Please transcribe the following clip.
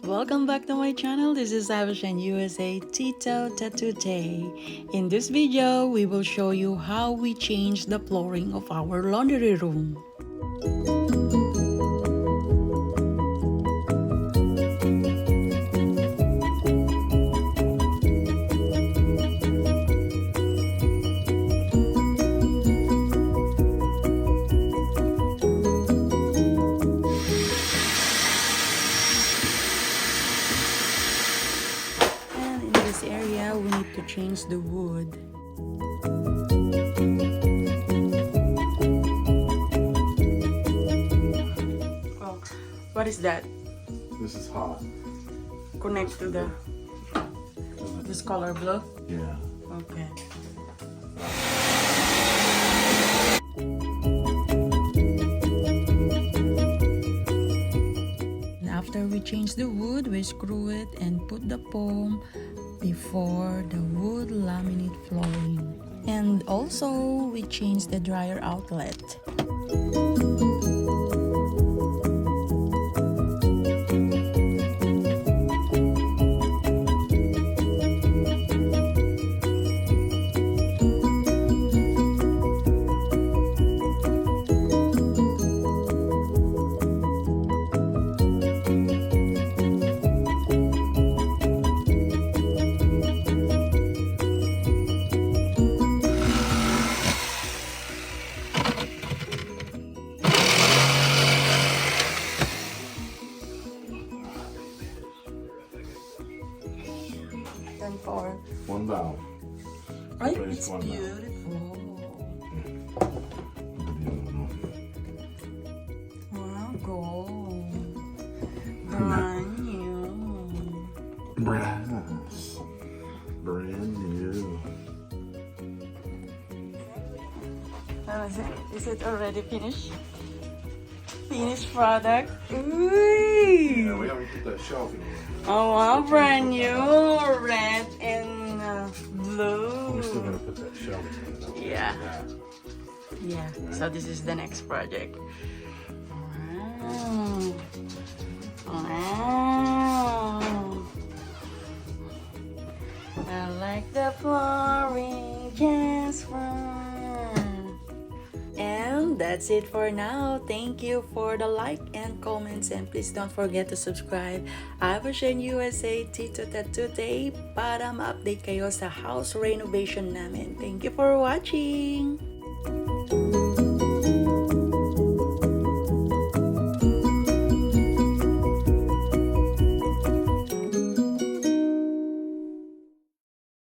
Welcome back to my channel. This is Renovation USA Tito Tattoo Day. In this video, we will show you how we change the flooring of our laundry room. Area we need to change the wood. Oh, what is that? This is hot. Connect to the this color blue? Yeah. Okay. And after we change the wood, we screw it and put the foam before the wood laminate flooring. And also we change the dryer outlet. One down. Right? It's beautiful. Wow, gold. Brand new. Brass. Brand new. How is it? Is it already finished? Finished product? Ooh. Yeah, we haven't put that shelf in yet. Oh wow, brand new. Red and blue. We're still gonna put that shelf in. Yeah. Yeah. So this is the next project. Wow. Wow. I like the flooring Jasper. And that's it for now. Thank you for the like and comments, and please don't forget to subscribe. Renovation USA Tito Tattoo Day para ma-update kayo sa house renovation namin. Thank you for watching!